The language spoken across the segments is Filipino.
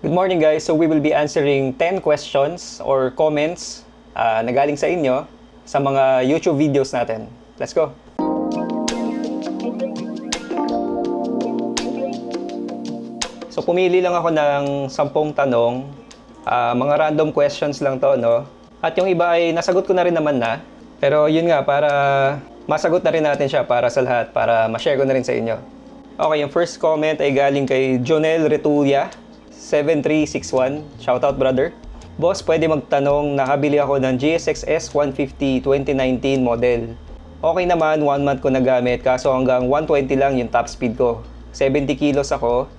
Good morning guys. So we will be answering 10 questions or comments na galing sa inyo sa mga YouTube videos natin. Let's go! So pumili lang ako ng 10 tanong. Mga random questions lang to, no? At yung iba ay nasagot ko na rin naman na. Pero yun nga, para masagot na rin natin siya para sa lahat, para ma-share ko na rin sa inyo. Okay, yung first comment ay galing kay Jonel Retulia 7361. Shoutout brother. Boss, pwede magtanong, nakabili ako ng GSX S150 2019 model. Okay naman, 1 month ko nagamit, kaso hanggang 120 lang yung top speed ko. 70 kilos ako.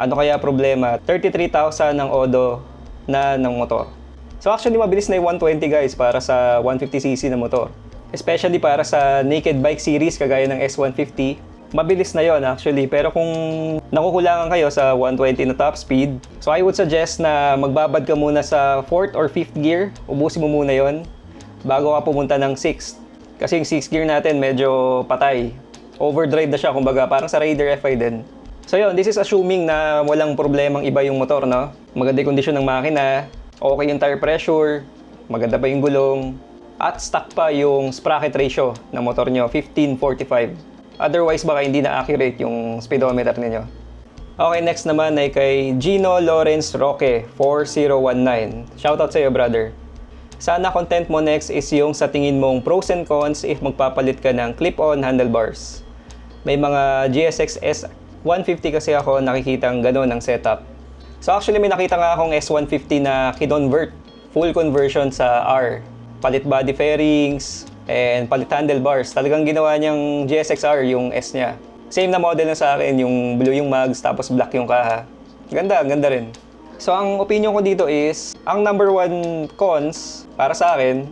Ano kaya problema? 33,000 ng odo na ng motor. So actually mabilis na yung 120 guys para sa 150cc na motor. Especially para sa naked bike series kagaya ng S150. Mabilis na yon actually, pero kung nakukulangan kayo sa 120 na top speed, so I would suggest na magbabad ka muna sa 4th or 5th gear, ubusin mo muna yon bago ka pumunta ng 6th. Kasi yung 6th gear natin medyo patay. Overdrive na siya, kumbaga parang sa Raider FI din. So yun, this is assuming na walang problemang iba yung motor, no? Maganda yung kondisyon ng makina, okay yung tire pressure, maganda pa yung gulong, at stock pa yung sprocket ratio ng motor nyo, 15:45. Otherwise, baka hindi na accurate yung speedometer ninyo. Okay, next naman ay kay Gino Lawrence Roque, 4019. Shoutout sa iyo, brother. Sana content mo next is yung sa tingin mong pros and cons if magpapalit ka ng clip-on handlebars. May mga GSX S150 kasi ako nakikitang gano'n ang setup. So actually, may nakita nga akong S150 na kinonvert, full conversion sa R. Palit body fairings, and palit handlebars. Talagang ginawa niyang GSX-R yung S niya. Same na model na sa akin, yung blue yung mags, tapos black yung kaha. Ganda, ganda rin. So ang opinion ko dito is, ang number 1 cons para sa akin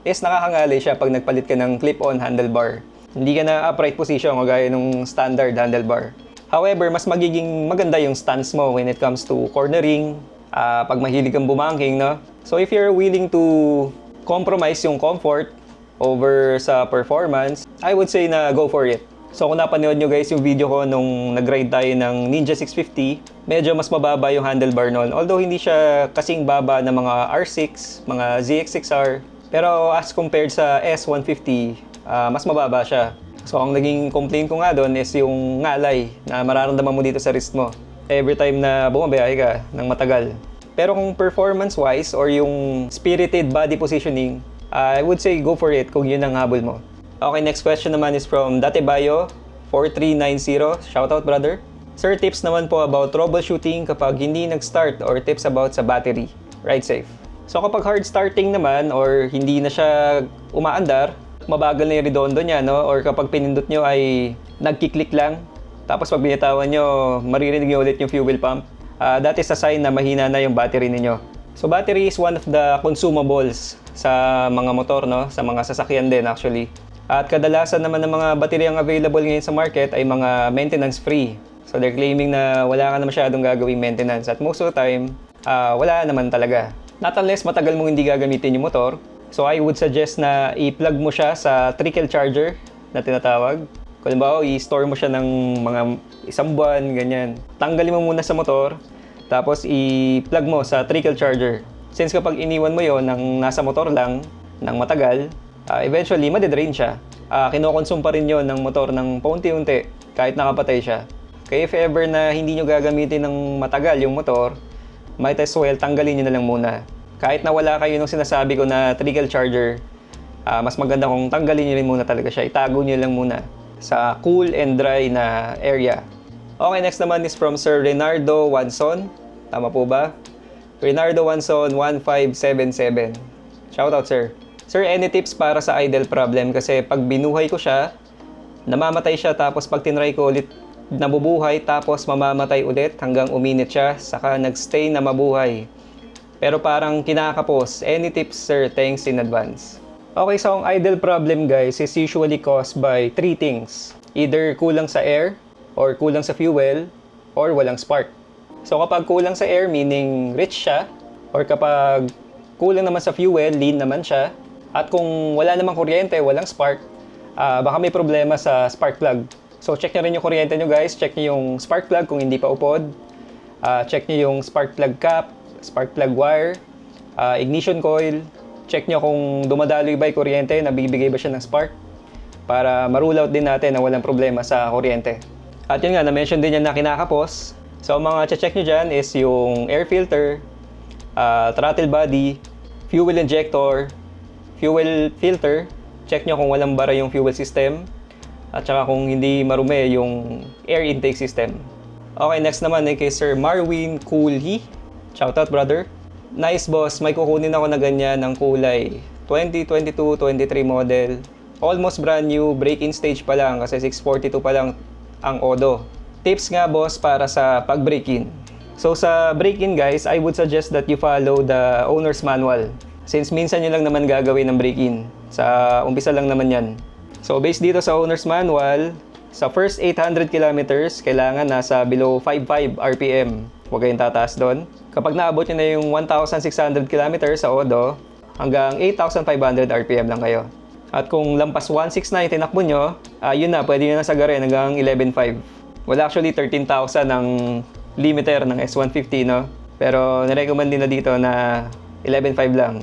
is nakakangali siya pag nagpalit ka ng clip-on handlebar. Hindi ka na upright position kagaya nung standard handlebar. However, mas magiging maganda yung stance mo when it comes to cornering, pag mahilig kang bumangking, no? So if you're willing to compromise yung comfort over sa performance, I would say na go for it. So kung napanood nyo guys yung video ko nung nag-ride tayo ng Ninja 650, medyo mas mababa yung handlebar nun. Although hindi siya kasing baba ng mga R6, mga ZX6R, pero as compared sa S150, mas mababa siya. So ang naging complaint ko nga doon is yung ngalay na mararamdaman mo dito sa wrist mo every time na bumabiyahe ka ng matagal. Pero kung performance-wise or yung spirited body positioning, I would say go for it kung yun ang habol mo. Okay, next question naman is from Datebayo 4390. Shoutout brother. Sir, tips naman po about troubleshooting kapag hindi nag-start or tips about sa battery. Ride safe. So kapag hard starting naman or hindi na siya umaandar, mabagal na yung redondo niya, no? Or kapag pinindot nyo ay nagkiklik lang, tapos pag binitawan nyo, maririnig nyo ulit yung fuel pump. That is a sign na mahina na yung battery ninyo. So battery is one of the consumables sa mga motor, no? Sa mga sasakyan din actually. At kadalasan naman ng mga battery ang available ngayon sa market ay mga maintenance free. So they're claiming na wala ka na masyadong gagawing maintenance at most of the time, wala naman talaga. Not unless matagal mong hindi gagamitin yung motor. So I would suggest na i-plug mo siya sa trickle charger na tinatawag. Kung halimbawa, i-store mo siya ng mga 1 buwan, ganyan. Tanggalin mo muna sa motor, tapos i-plug mo sa trickle charger. Since kapag iniwan mo yon ng nasa motor lang, ng matagal, eventually madidrain siya. Kinokonsume pa rin yon ng motor ng paunti-unti, kahit nakapatay siya. Kaya if ever na hindi nyo gagamitin ng matagal yung motor, might as well tanggalin nyo na lang muna. Kahit na wala kayo nung sinasabi ko na trickle charger, mas maganda kung tanggalin nyo rin muna talaga siya. Itago nyo lang muna sa cool and dry na area. Okay, next naman is from Sir Renardo Wanson. Tama po ba? Renardo Wanson 1577. Shoutout sir. Sir, any tips para sa idle problem? Kasi pag binuhay ko siya, namamatay siya, tapos pag tinry ko ulit, nabubuhay, tapos mamamatay ulit hanggang uminit siya, saka nagstay na mabuhay. Pero parang kinakapos. Any tips sir? Thanks in advance. Okay, so ang idle problem guys is usually caused by 3 things. Either kulang sa air, or kulang sa fuel, or walang spark. So kapag kulang sa air, meaning rich siya, or kapag kulang naman sa fuel, lean naman siya, at kung wala namang kuryente, walang spark, baka may problema sa spark plug. So check nyo rin yung kuryente nyo guys, check nyo yung spark plug kung hindi pa upod. check nyo yung spark plug cap, spark plug wire, ignition coil. Check nyo kung dumadaloy ba yung kuryente, nabibigay ba siya ng spark, para ma-rule out din natin na walang problema sa kuryente. At yun nga, na-mention din yan na kinakapos. So mga check nyo dyan is yung air filter, throttle body, fuel injector, fuel filter. Check nyo kung walang bara yung fuel system, at saka kung hindi marumi yung air intake system. Okay, next naman ay kay Sir Marwin Cooley. Shoutout brother. Nice boss, may kukunin ako na ganyan ng kulay 2022-23 model. Almost brand new, break-in stage pa lang kasi 642 pa lang ang odo. Tips nga boss para sa pag-break-in. So sa break-in guys, I would suggest that you follow the owner's manual. Since minsan nyo lang naman gagawin ng break-in. Sa umpisa lang naman yan. So based dito sa owner's manual, sa first 800 kilometers, kailangan nasa below 55 RPM. Huwag kayong tataas doon. Kapag naabot nyo na yung 1,600 kilometers sa odo, hanggang 8,500 RPM lang kayo. At kung lampas 1,690 tinakbo nyo, yun na, pwede nyo na sagarin hanggang 11,500. Wala actually 13,000 ang limiter ng S150, no? Pero nirecommend din na dito na 11,500 lang.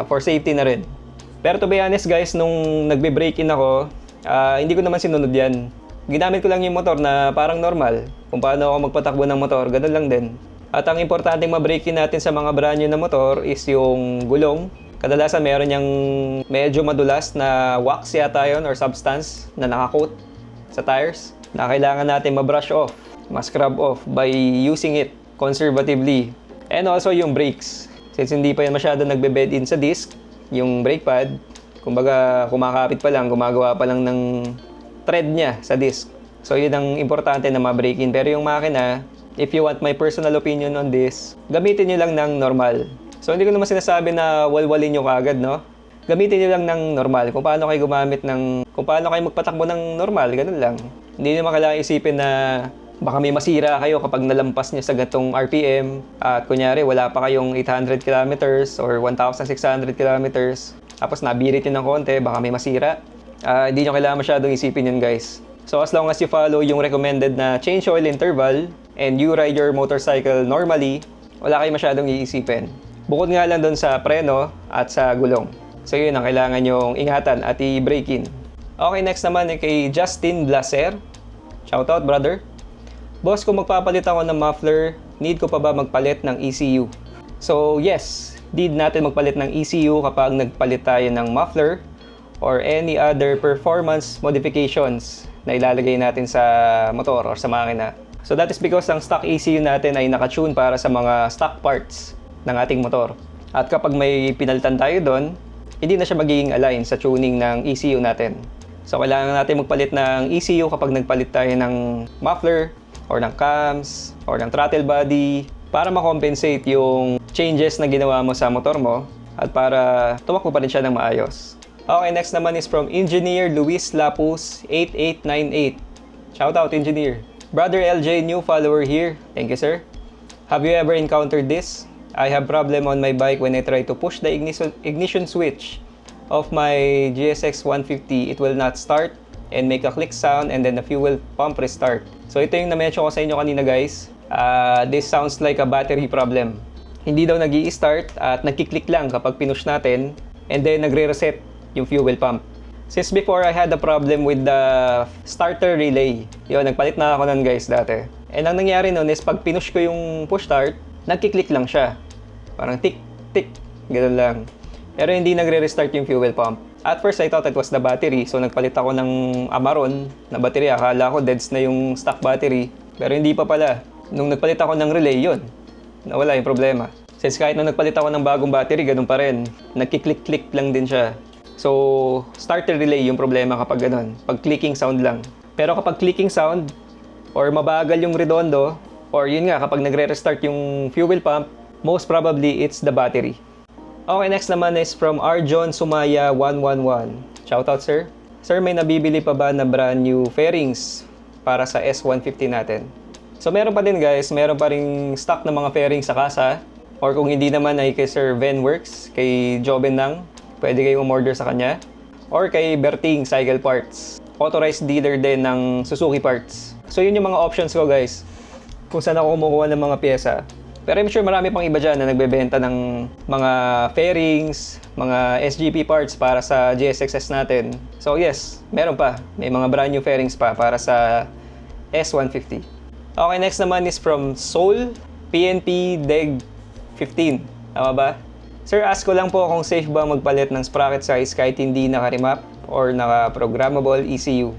For safety na rin. Pero to be honest guys, nung nagbe-break-in ako, hindi ko naman sinunod yan. Ginamit ko lang yung motor na parang normal. Kung paano ako magpatakbo ng motor, ganun lang din. At ang importanteng ma-break-in natin sa mga brand new na motor is yung gulong. Kadalasan meron yung medyo madulas na wax yata yun or substance na nakakoat sa tires na kailangan natin ma-brush off, ma-scrub off by using it conservatively. And also yung brakes. Since hindi pa yan masyado nagbe-bed in sa disc, yung brake pad, kumbaga kumakapit pa lang, gumagawa pa lang ng thread niya sa disc. So yun ang importante na ma-break in. Pero yung makina, if you want my personal opinion on this, gamitin nyo lang ng normal. So hindi ko naman sinasabi na walwalin nyo kaagad, no? Gamitin nyo lang ng normal. Kung paano kayo gumamit ng, kung paano kayo magpatakbo ng normal, ganun lang. Hindi nyo kailangan isipin na baka may masira kayo kapag nalampas nyo sa ganitong RPM. At kunyari, wala pa kayong 800 kilometers or 1,600 kilometers. Tapos nabirit nyo ng konti, baka may masira. Hindi nyo kailangan masyadong isipin yun guys. So as long as you follow yung recommended na change oil interval and you ride your motorcycle normally, wala kayo masyadong iisipin. Bukod nga lang doon sa preno at sa gulong. So yun ang kailangan nyong ingatan at i-break in. Okay, next naman ay kay Justin Blaser. Shoutout brother. Boss, kung magpapalit ako ng muffler, need ko pa ba magpalit ng ECU? So yes, need natin magpalit ng ECU kapag nagpalit tayo ng muffler or any other performance modifications na ilalagay natin sa motor or sa makina. So that is because ang stock ECU natin ay nakatune para sa mga stock parts ng ating motor. At kapag may pinalitan tayo doon, hindi na siya magiging align sa tuning ng ECU natin. So kailangan natin magpalit ng ECU kapag nagpalit tayo ng muffler or ng cams or ng throttle body para ma-compensate yung changes na ginawa mo sa motor mo at para tumakbo pa rin siya ng maayos. Okay, next naman is from Engineer Luis Lapus 8898. Shoutout Engineer. Brother LJ, new follower here. Thank you sir. Have you ever encountered this? I have problem on my bike when I try to push the ignition switch of my GSX 150. It will not start and make a click sound and then the fuel pump restart. So ito yung na-mention ko sa inyo kanina guys. This sounds like a battery problem. Hindi daw nag-i-start at nagkiklik lang kapag pinush natin and then nagre-reset yung fuel pump. Since before I had a problem with the starter relay. Yun, nagpalit na ako nun guys dati. And ang nangyari nun is pag pinush ko yung push start, nagkiklik lang siya. Parang tick, tick, gano'n lang. Pero hindi nagre-restart yung fuel pump. At first I thought it was the battery. So nagpalit ako ng Amaron na battery. Akala ko deads na yung stock battery. Pero hindi pa pala. Nung nagpalit ako ng relay, yun. Nawala yung problema. Since kahit nung nagpalit ako ng bagong battery, ganun pa rin. Nagkiklik-click lang din siya. So, starter relay yung problema kapag ganun. Pag clicking sound lang. Pero kapag clicking sound, or mabagal yung redondo, or yun nga, kapag nagre-restart yung fuel pump, most probably it's the battery. Okay, next naman is from Arjon Sumaya 111. Shoutout sir. Sir, may nabibili pa ba na brand new fairings para sa S150 natin? So meron pa din guys, meron pa ring stock na mga fairings sa kasa. Or kung hindi naman ay kay Sir Venworks, kay Joben Nang, pwede kayong umorder sa kanya. Or kay Berting Cycle Parts. Authorized dealer din ng Suzuki parts. So yun yung mga options ko guys. kung saan ako kumukuha ng mga pyesa. Pero I'm sure marami pang iba dyan na nagbebenta ng mga fairings, mga SGP parts para sa GSX-S natin. So yes, meron pa. May mga brand new fairings pa para sa S150. Okay, next naman is from Soul PNP Deg 15. Tama ba? Sir, ask ko lang po kung safe ba magpalit ng sprocket size kahit hindi naka-remap or naka-programmable ECU.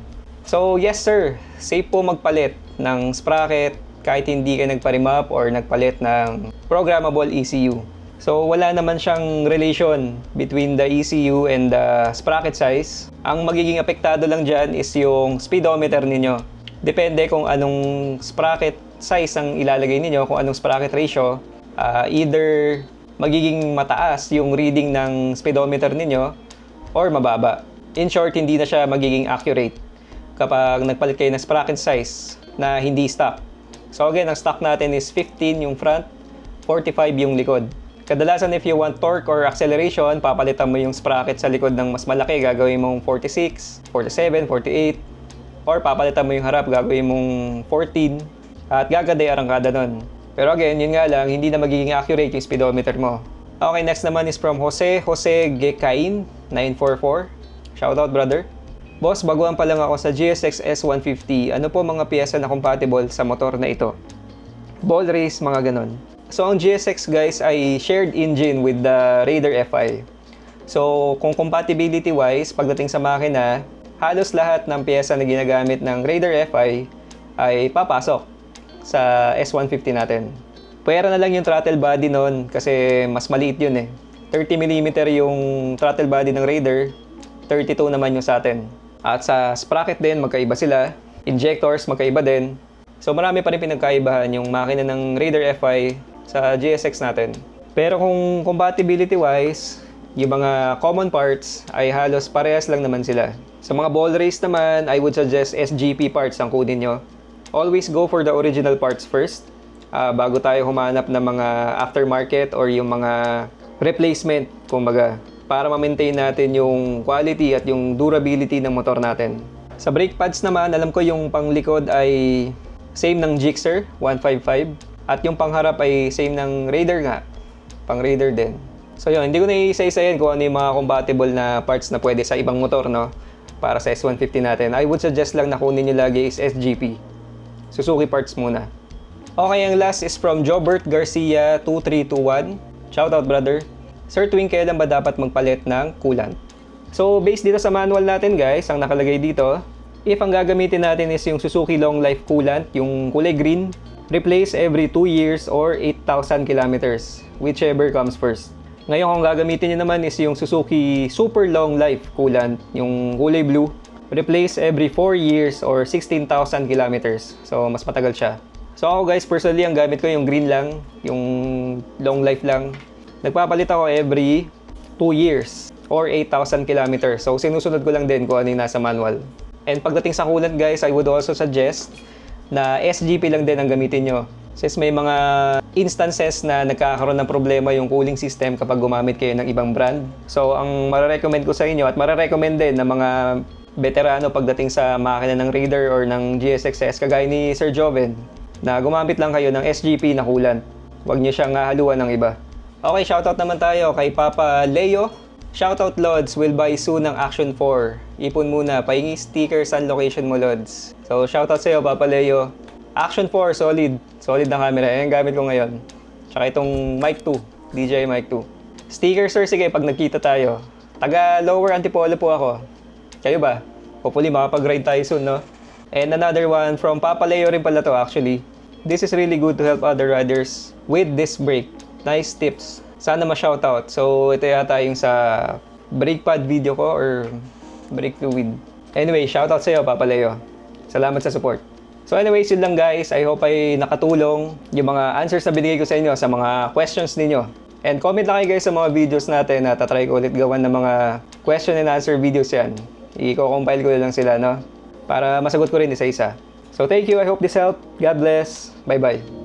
So yes sir, safe po magpalit ng sprocket kahit hindi ka nagpa-remap or nagpalit ng programmable ECU. So wala naman siyang relation between the ECU and the sprocket size. Ang magiging apektado lang dyan is yung speedometer ninyo. Depende kung anong sprocket size ang ilalagay ninyo, kung anong sprocket ratio. Either magiging mataas yung reading ng speedometer ninyo or mababa. In short, hindi na siya magiging accurate kapag nagpalit kayo ng sprocket size na hindi stock. So again, ang stock natin is 15 yung front, 45 yung likod. Kadalasan if you want torque or acceleration, papalitan mo yung sprocket sa likod ng mas malaki, gagawin mong 46, 47, 48. Or papalitan mo yung harap, gagawin mong 14. At gagaday arangkada nun. Pero again, yun nga lang, hindi na magiging accurate yung speedometer mo. Okay, next naman is from Jose Gekain 944. Shoutout brother. Boss, baguhan pa lang ako sa GSX S150. Ano po mga piyesa na compatible sa motor na ito? Ball race, mga ganon. So, ang GSX guys ay shared engine with the Raider FI. So, kung compatibility-wise, pagdating sa makina, halos lahat ng piyesa na ginagamit ng Raider FI ay papasok sa S150 natin. Pwera na lang yung throttle body nun kasi mas maliit yun eh. 30mm yung throttle body ng Raider, 32 naman yung sa atin. At sa sprocket din, magkaiba sila. Injectors, magkaiba din. So marami pa rin pinagkaibahan yung makina ng Raider FI sa GSX natin. Pero kung compatibility-wise, yung mga common parts ay halos parehas lang naman sila. Sa mga ball race naman, I would suggest SGP parts ang kunin nyo. Always go for the original parts first bago tayo humanap ng mga aftermarket or yung mga replacement, kumbaga, para ma-maintain natin yung quality at yung durability ng motor natin. Sa brake pads naman, alam ko yung panglikod ay same ng Gixxer 155 at yung pangharap ay same ng Raider nga, pang Raider din. So yun, hindi ko na isa-isayin kung ano yung mga compatible na parts na pwede sa ibang motor, no? Para sa S150 natin. I would suggest lang na kunin nyo lagi is SGP. Suzuki parts muna. Okay, ang last is from Jobert Garcia 2321. Shoutout brother. Sir, tuwing kailan ba dapat magpalit ng coolant? So, based dito sa manual natin guys, ang nakalagay dito, if ang gagamitin natin is yung Suzuki Long Life Coolant, yung kulay green, replace every 2 years or 8,000 kilometers, whichever comes first. Ngayon, kung gagamitin nyo naman is yung Suzuki Super Long Life Coolant, yung kulay blue, replace every 4 years or 16,000 kilometers. So, mas matagal siya. So, ako guys, personally, ang gamit ko yung green lang, yung long life lang. Nagpapalit ako every 2 years or 8,000 kilometers. So, sinusunod ko lang din kung ano yung nasa manual. And pagdating sa coolant guys, I would also suggest na SGP lang din ang gamitin nyo. Since may mga instances na nagkakaroon ng problema yung cooling system kapag gumamit kayo ng ibang brand. So, ang marirecommend ko sa inyo at marirecommend din ng mga veterano pagdating sa makina ng Raider or ng GSX-S, kagaya ni Sir Joven, na gumamit lang kayo ng SGP na coolant. Huwag nyo siyang haluan ng iba. Okay, shoutout naman tayo kay Papa Leo. Shoutout Lods, will buy soon ng Action 4. Ipon muna, pahingi stickers and location mo Lods. So shoutout sa'yo Papa Leo. Action 4, solid. Solid na camera. Yan ang gamit ko ngayon. Tsaka itong mic 2, DJI mic 2. Stickers sir, sige pag nagkita tayo. Taga Lower Antipolo po ako. Kayo ba? Hopefully makapag-ride tayo soon, no? And another one from Papa Leo rin pala to actually. This is really good to help other riders with this brake. Nice tips. Sana ma-shoutout. So, ito yata yung sa brake pad video ko or brake fluid. Anyway, shoutout sa'yo, Papa Leo. Salamat sa support. So anyways, yun lang guys. I hope ay nakatulong yung mga answers na binigay ko sa inyo sa mga questions ninyo. And comment lang kayo guys sa mga videos natin na tatry ko ulit gawan ng mga question and answer videos yan. I-compile ko lang sila, no? Para masagot ko rin isa-isa. So thank you. I hope this helped. God bless. Bye-bye.